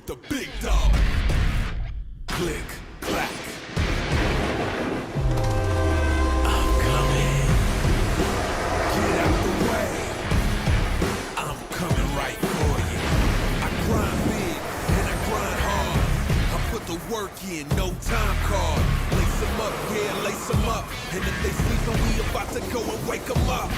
with the big dog. Click, clack. I'm coming. Get out the way. I'm coming right for you. I grind big and I grind hard. I put the work in, no time card. Lace them up, yeah, lace them up. And if they sleeping, we about to go and wake them up.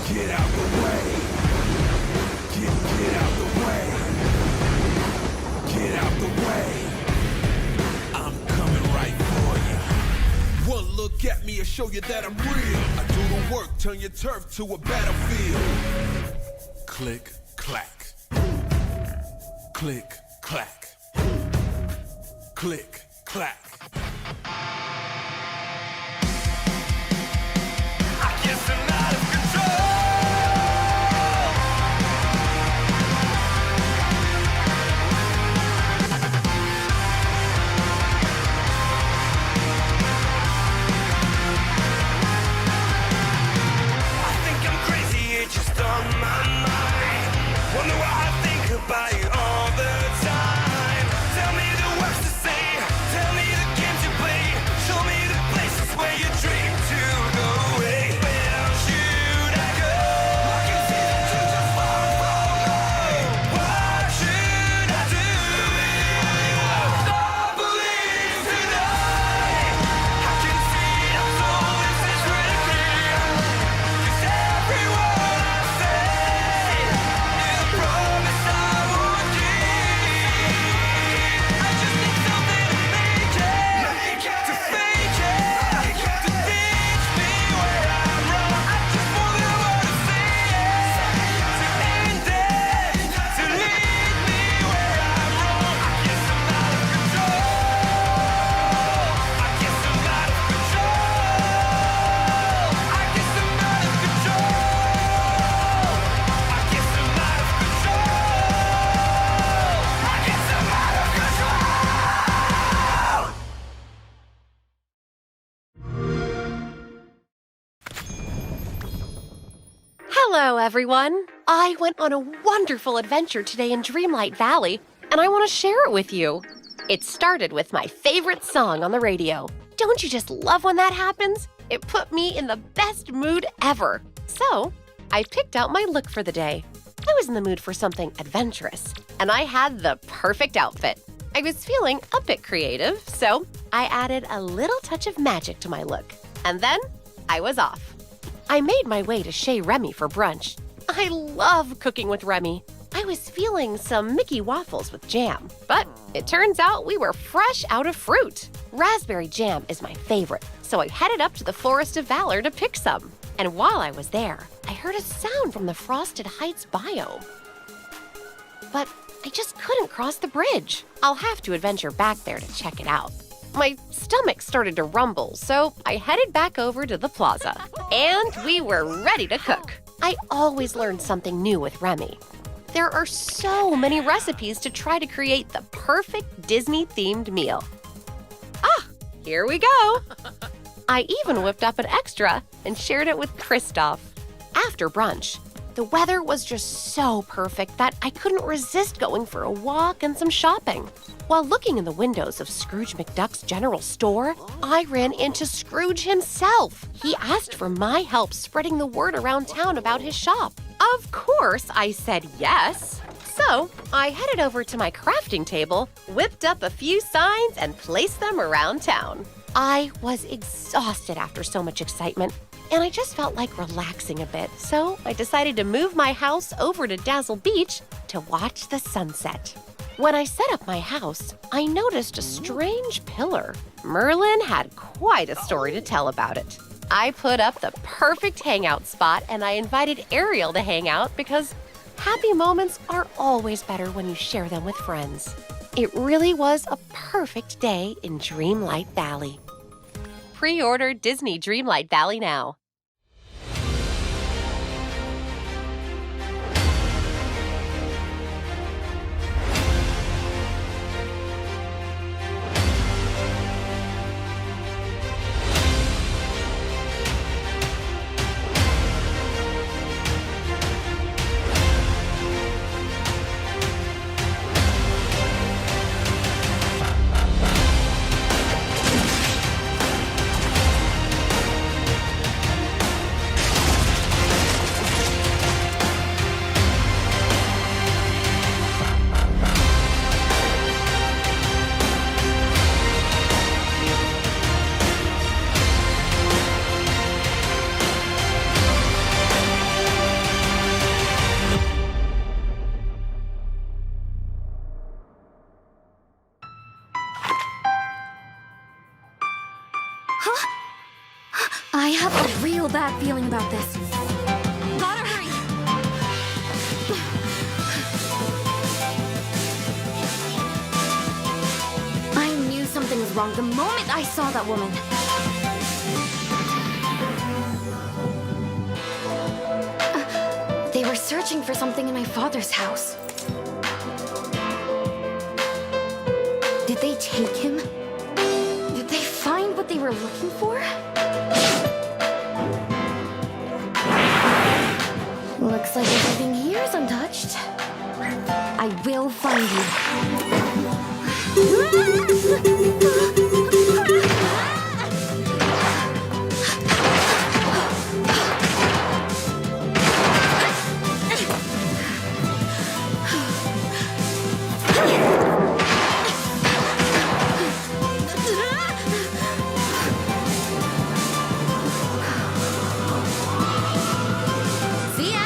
Get out the way. Get out the way. Get out the way. I'm coming right for you. One look at me and show you that I'm real. I do the work, turn your turf to a battlefield. Click, clack. Click, clack. Click, clack. I guess I'm out of control. I think I'm crazy, it's just on my mind. Wonder why I think about you all the time. Tell me the words to say, tell me the games you play, show me the places where you dream to go away. Where should I go? I can see that you just far from me. What should I do? Stop believing tonight. I can see how all this is risky. 'Cause every word I say is a promise I won't keep. I just need something to make it, to fake it, to teach me where I'm wrong. I just want the word to say it, to end it, to lead me where I'm wrong. I guess I'm out of control. I guess I'm out of control. I guess I'm out of control. I guess I'm out of control. I guess I'm out of control. Hello, everyone. I went on a wonderful adventure today in Dreamlight Valley, and I want to share it with you. It started with my favorite song on the radio. Don't you just love when that happens? It put me in the best mood ever. So, I picked out my look for the day. I was in the mood for something adventurous, and I had the perfect outfit. I was feeling a bit creative, so I added a little touch of magic to my look. And then I was off. I made my way to Chez Remy for brunch. I love cooking with Remy. I was feeling some Mickey waffles with jam, but it turns out we were fresh out of fruit. Raspberry jam is my favorite, so I headed up to the Forest of Valor to pick some. And while I was there, I heard a sound from the Frosted Heights biome. But I just couldn't cross the bridge. I'll have to adventure back there to check it out. My stomach started to rumble, so I headed back over to the plaza. And we were ready to cook. I always learn something new with Remy. There are so many recipes to try to create the perfect Disney-themed meal. Ah, here we go. I even whipped up an extra and shared it with Kristoff. After brunch, the weather was just so perfect that I couldn't resist going for a walk and some shopping. While looking in the windows of Scrooge McDuck's general store, I ran into Scrooge himself. He asked for my help spreading the word around town about his shop. Of course, I said yes. So I headed over to my crafting table, whipped up a few signs, and placed them around town. I was exhausted after so much excitement, and I just felt like relaxing a bit, so I decided to move my house over to Dazzle Beach to watch the sunset. When I set up my house, I noticed a strange pillar. Merlin had quite a story to tell about it. I put up the perfect hangout spot, and I invited Ariel to hang out because happy moments are always better when you share them with friends. It really was a perfect day in Dreamlight Valley. Pre-order Disney Dreamlight Valley now. bad feeling about this. Gotta hurry. I knew something was wrong the moment I saw that woman. They were searching for something in my father's house. Did they take him? Did they find what they were looking for? Looks like everything here is untouched. I will find you. See ya!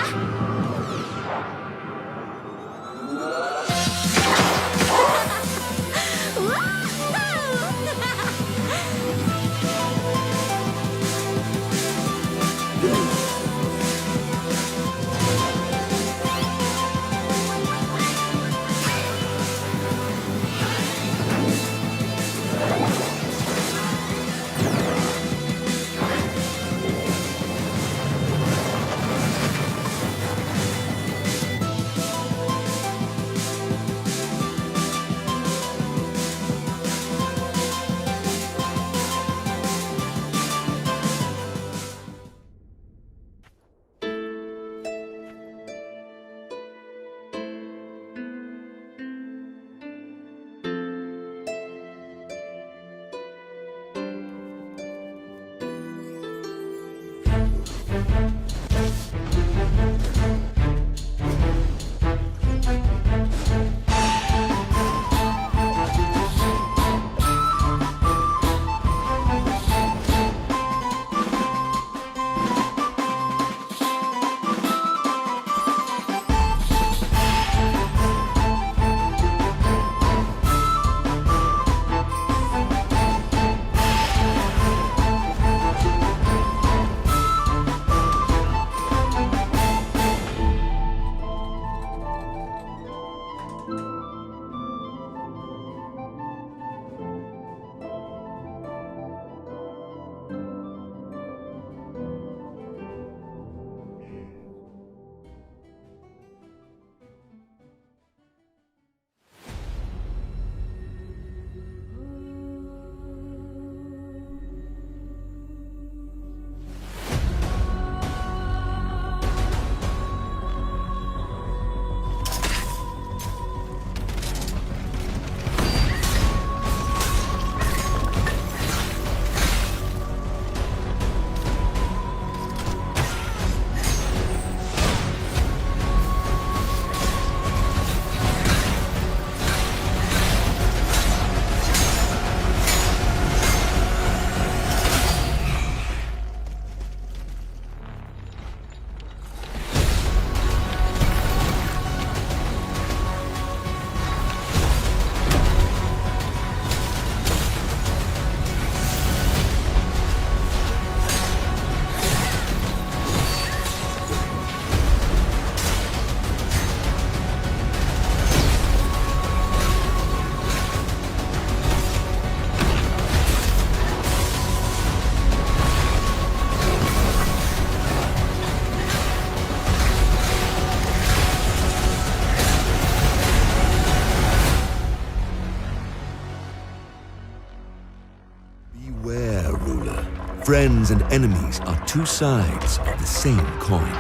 Friends and enemies are two sides of the same coin.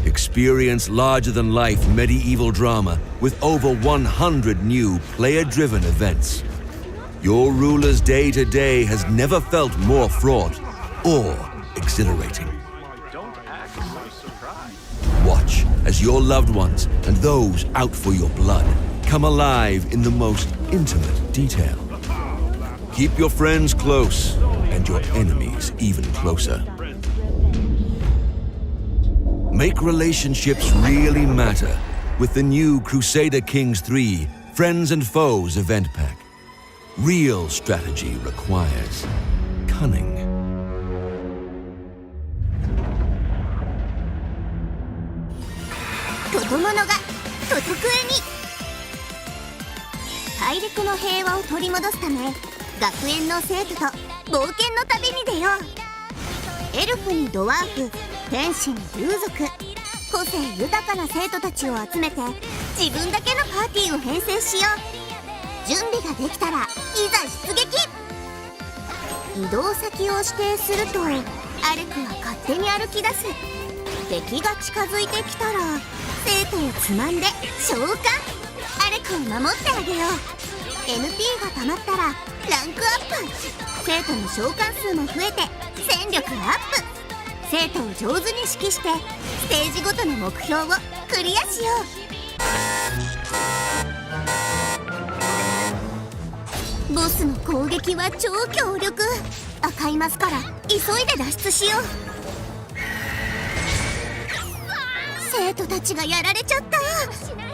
Experience larger-than-life medieval drama with over 100 new player-driven events. Your ruler's day-to-day has never felt more fraught or exhilarating. Watch as your loved ones and those out for your blood come alive in the most intimate detail. Keep your friends close and your enemies even closer. Make relationships really matter with the new Crusader Kings 3 Friends and Foes event pack. Real strategy requires cunning. 陸の平和を取り戻すため学園の生徒と冒険の旅に出よう。エルフにドワーフ、天使に竜族、個性豊かな生徒たちを集めて自分だけのパーティーを編成しよう。準備ができたらいざ出撃。移動先を指定するとアレクは勝手に歩き出す。敵が近づいてきたら生徒をつまんで召喚。アレクを守ってあげよう。 NP がたまったらランクアップ。生徒の召喚数も増えて戦力アップ。生徒を上手に指揮してステージごとの目標をクリアしよう。ボスの攻撃は超強力。赤いマスから急いで脱出しよう。生徒たちがやられちゃった。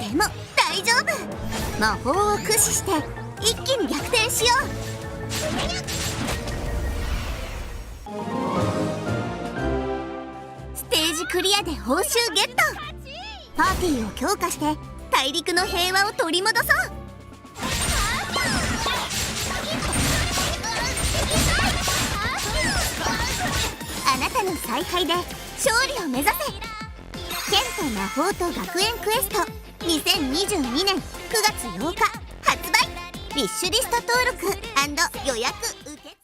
でも大丈夫。魔法を駆使して一気に逆転しよう。ステージクリアで報酬ゲット。パーティーを強化して大陸の平和を取り戻そう。あなたの采配で勝利を目指せ。剣と魔法と学園クエスト2022年9月8日発売。ウィッシュリスト登録&予約受付。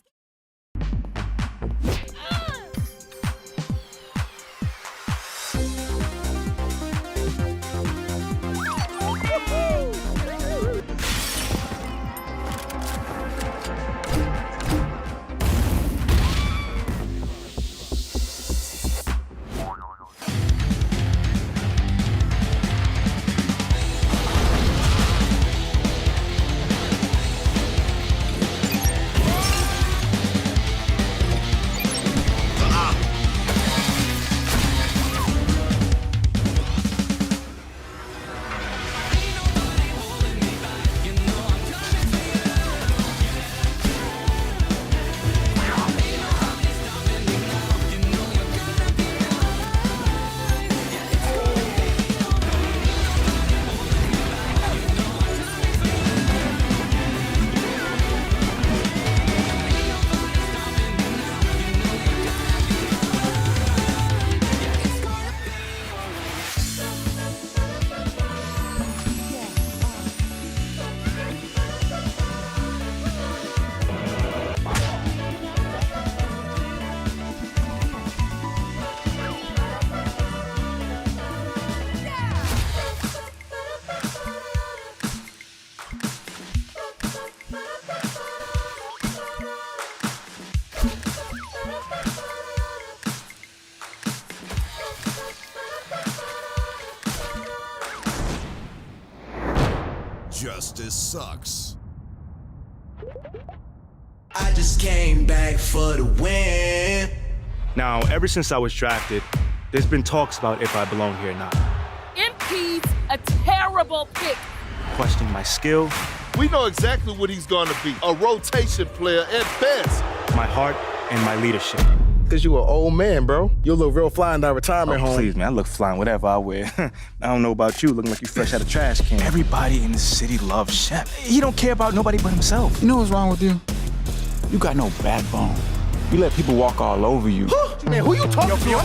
Justice sucks. I just came back for the win. Now, ever since I was drafted, there's been talks about if I belong here or not. MP's a terrible pick. Questioning my skill, We know exactly what he's gonna be. A rotation player at best. my heart, and my leadership. Cause you an old man, bro. You look real fly in that retirement home. Please, man, I look flying whatever I wear. I don't know about you, looking like you fresh out of trash can. Everybody in the city loves Shep. He don't care about nobody but himself. You know what's wrong with you? You got no backbone. You let people walk all over you. Man, who you talking to?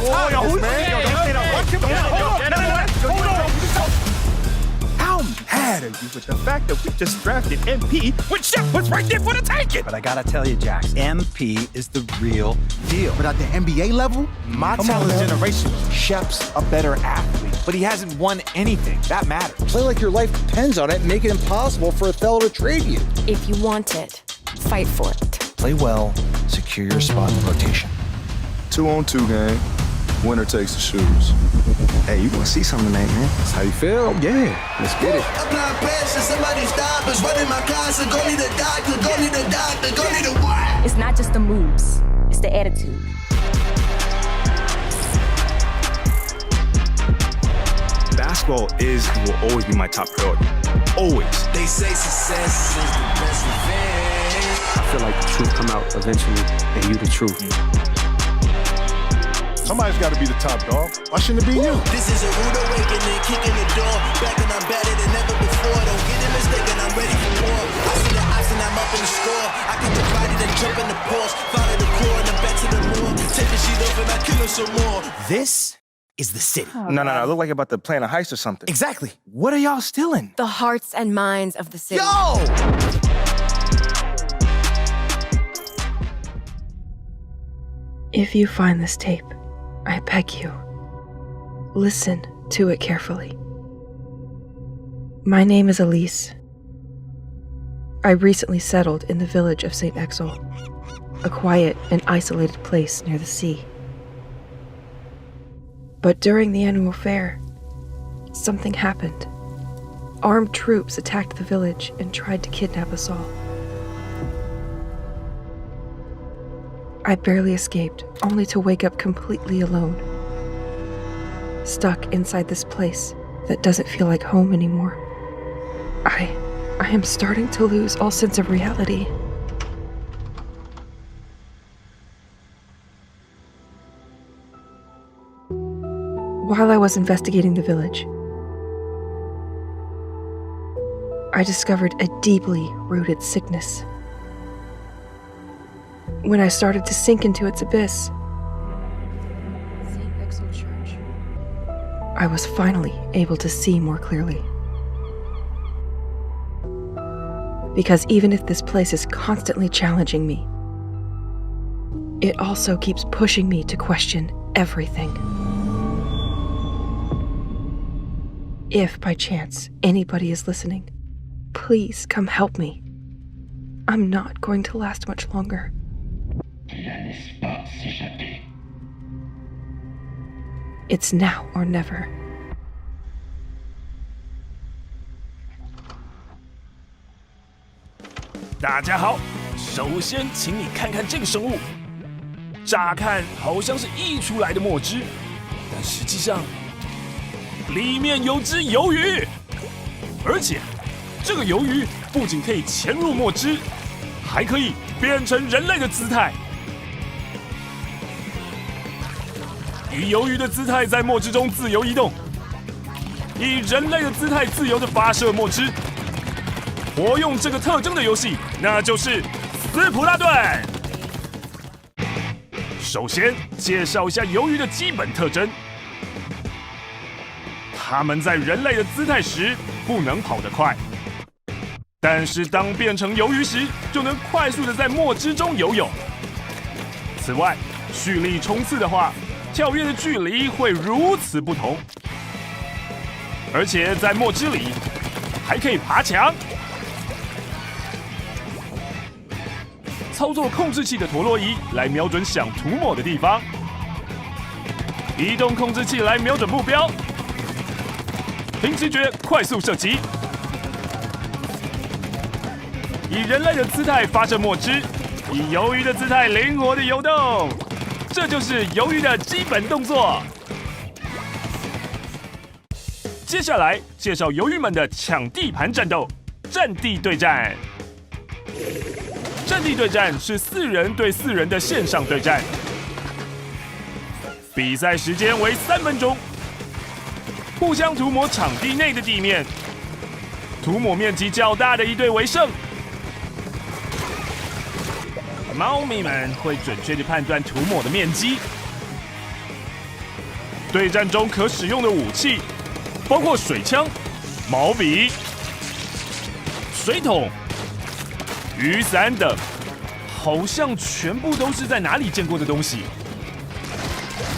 How mad are you with the fact that we just drafted MP when Shep was right there for the taking? But I gotta tell you, Jax, MP is the real deal. But at the NBA level, my Talent talent generation. Shep's a better athlete, but he hasn't won anything. That matters. play like your life depends on it and make it impossible for Othello to trade you. If you want it, fight for it. Play well, secure your spot in the rotation. 2-on-2 game. Winner takes the shoes. Hey, you gonna see something tonight, man. That's how you feel? Yeah, let's get it. Apply pressure, somebody stop us. Running my casa, go need a doctor, go need a doctor, go need a what? It's not just the moves, it's the attitude. Basketball is and will always be my top priority. Always. They say success is the best revenge. I feel like the truth come out eventually, and you the truth. Somebody's got to be the top dog. Why shouldn't it be you? This is a rude awakening, kicking the door. Back and I'm better than ever before. Don't get it mistaken, I'm ready for war. I see up in the score. I get divided and jump in the Porsche. Follow the core and then back to the moor. Take the sheet off and I kill him some more. This is the city. No. Look like you're about to plan a heist or something. Exactly. What are y'all stealing? The hearts and minds of the city. Yo! If you find this tape, I beg you, listen to it carefully. My name is Elise. I recently settled in the village of St. Exel, a quiet and isolated place near the sea. But during the annual fair, something happened. Armed troops attacked the village and tried to kidnap us all. I barely escaped, only to wake up completely alone. Stuck inside this place that doesn't feel like home anymore. I am starting to lose all sense of reality. While I was investigating the village, I discovered a deeply rooted sickness. When I started to sink into its abyss, St. Exel Church, I was finally able to see more clearly. Because even if this place is constantly challenging me, it also keeps pushing me to question everything. If by chance anybody is listening, please come help me. I'm not going to last much longer. It's now or never. 大家好，首先请你看看这个生物，乍看好像是溢出来的墨汁，但实际上里面有只鱿鱼，而且这个鱿鱼不仅可以潜入墨汁，还可以变成人类的姿态。以鱿鱼的姿态在墨汁中自由移动，以人类的姿态自由地发射墨汁。活用这个特征的游戏，那就是斯普拉遁。首先介绍一下鱿鱼的基本特征。它们在人类的姿态时不能跑得快，但是当变成鱿鱼时，就能快速的在墨汁中游泳。此外，蓄力冲刺的话，跳跃的距离会如此不同，而且在墨汁里还可以爬墙。操作控制器的陀螺仪来瞄准想涂抹的地方，移动控制器来瞄准目标，凭直觉快速射击，以人类的姿态发射墨汁，以鱿鱼的姿态灵活的游动，这就是鱿鱼的基本动作。接下来介绍鱿鱼们的抢地盘战斗——战地对战。战地对战是4人对4人的线上对战，比赛时间为3分钟，互相涂抹场地内的地面，涂抹面积较大的一队为胜。猫咪们会准确地判断涂抹的面积。对战中可使用的武器包括水枪、毛笔、水桶、雨伞等，好像全部都是在哪里见过的东西。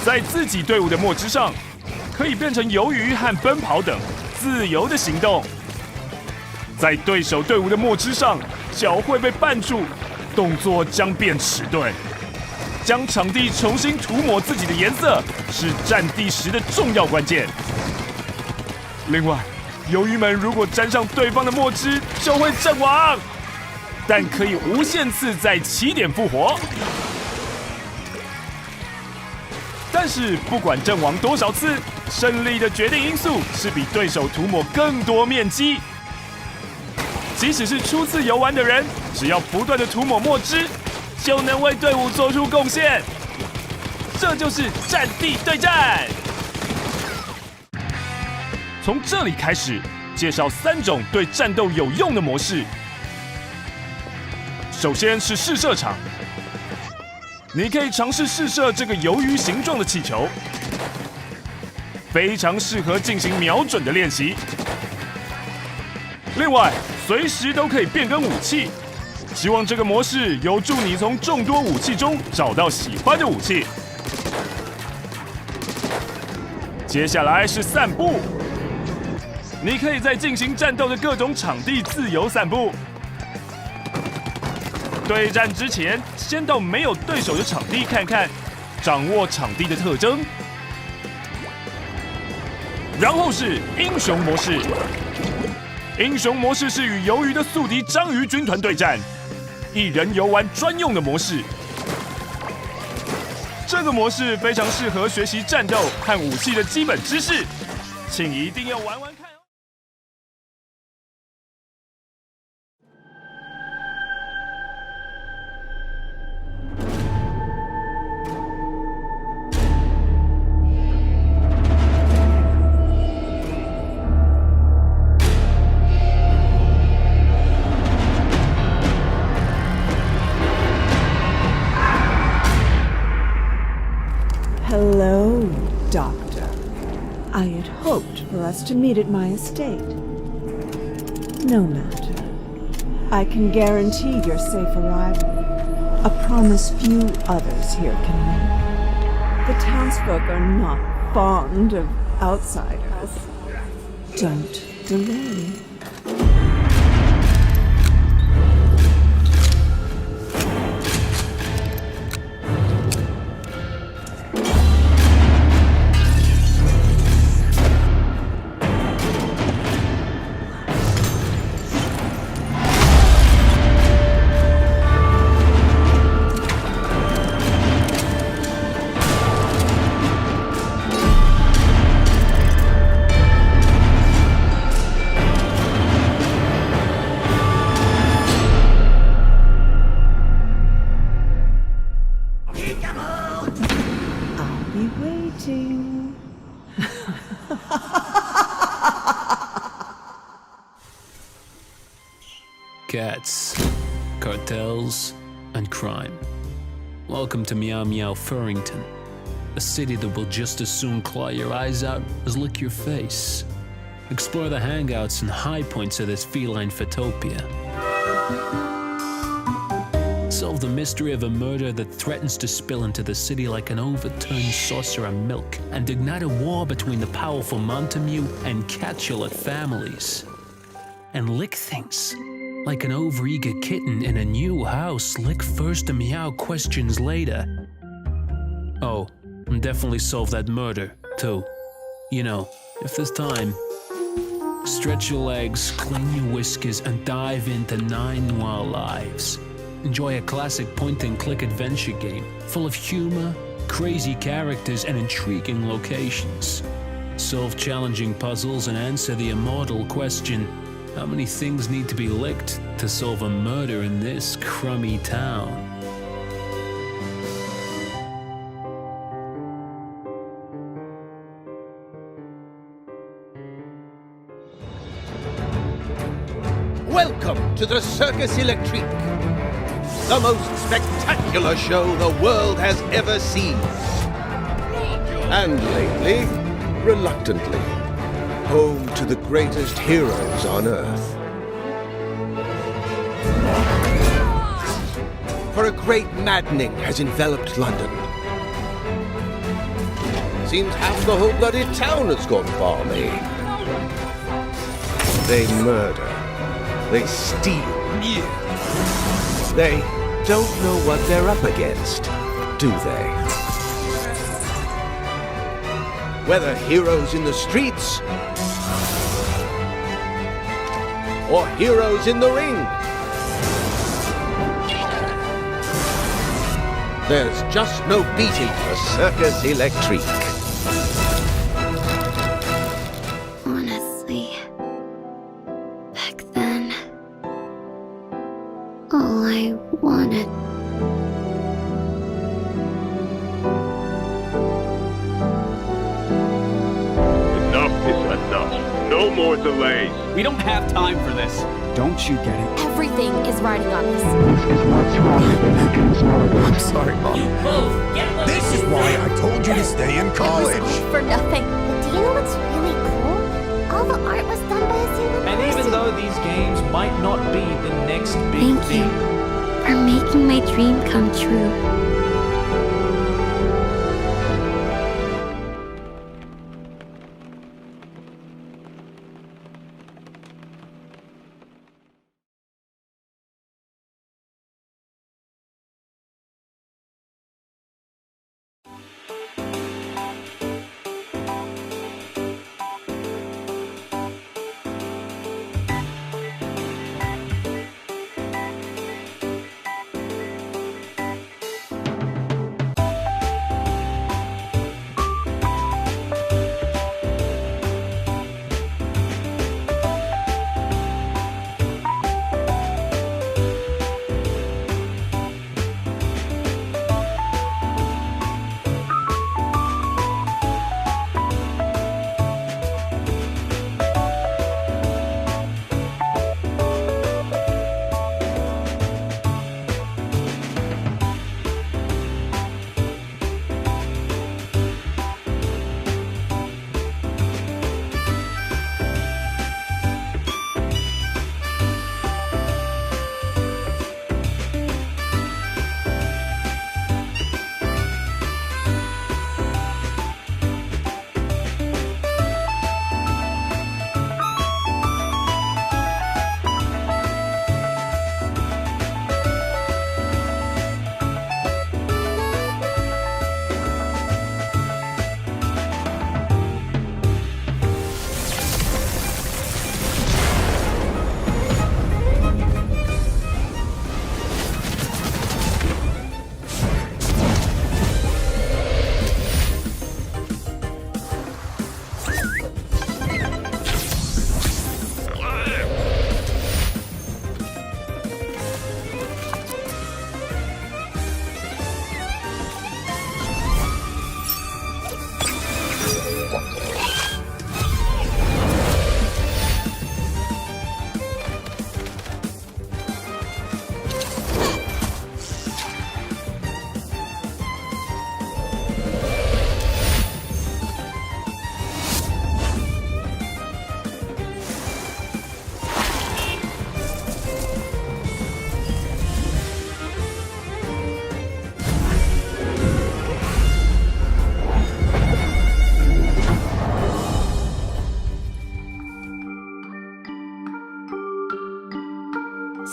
在自己队伍的墨汁上，可以变成鱿鱼和奔跑等自由的行动；在对手队伍的墨汁上，脚会被绊住，动作将变迟钝。将场地重新涂抹自己的颜色，是战地时的重要关键。另外，鱿鱼们如果沾上对方的墨汁，就会阵亡。但可以无限次在起点复活。但是不管阵亡多少次，胜利的决定因素是比对手涂抹更多面积。即使是初次游玩的人，只要不断的涂抹墨汁，就能为队伍做出贡献。这就是战地对战。从这里开始，介绍3种对战斗有用的模式。首先是试射场，你可以尝试试射这个鱿鱼形状的气球，非常适合进行瞄准的练习。另外，随时都可以变更武器，希望这个模式有助你从众多武器中找到喜欢的武器。接下来是散步，你可以在进行战斗的各种场地自由散步。对战之前，先到没有对手的场地看看，掌握场地的特征。然后是英雄模式，英雄模式是与鱿鱼的宿敌章鱼军团对战，一人游玩专用的模式。这个模式非常适合学习战斗和武器的基本知识，请一定要玩玩看。Hello, Doctor. I had hoped for us to meet at my estate. No matter. I can guarantee your safe arrival, a promise few others here can make. The townsfolk are not fond of outsiders. Don't delay. Cats, cartels, and crime. Welcome to Meow Meow Furrington, a city that will just as soon claw your eyes out as lick your face. Explore the hangouts and high points of this feline photopia. Solve the mystery of a murder that threatens to spill into the city like an overturned saucer of milk and ignite a war between the powerful Montague and Capulet families. And lick things. Like an overeager kitten in a new house, lick first and meow questions later. Oh, and definitely solve that murder, too. You know, if there's time. Stretch your legs, clean your whiskers, and dive into 9 noir lives. Enjoy a classic point-and-click adventure game, full of humor, crazy characters, and intriguing locations. Solve challenging puzzles and answer the immortal question, how many things need to be licked to solve a murder in this crummy town? Welcome to the Circus Electrique, the most spectacular show the world has ever seen. And lately, reluctantly, home to the greatest heroes on Earth. For a great maddening has enveloped London. Seems half the whole bloody town has gone balmy. They murder. They steal. They don't know what they're up against, do they? Whether heroes in the streets or heroes in the ring, there's just no beating the Circus Electrique. Honestly, back then, all I wanted Enough is enough. No No more delays. We don't have time for this. Don't you get it? Everything is riding on this. I'm sorry, Mom. This is why I told you to stay in college. It was all for nothing. But do you know what's really cool? All the art was done by a single person. And even though these games might not be the next big Thank thing. you for making my dream come true.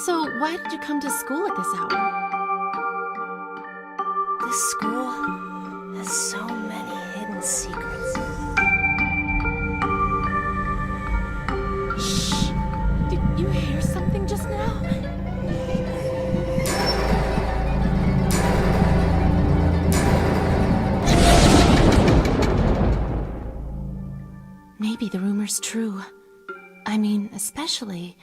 So, why did you come to school at this hour? This school has so many hidden secrets. Shh! Did you hear something just now? Maybe the rumor's true. I mean, especially...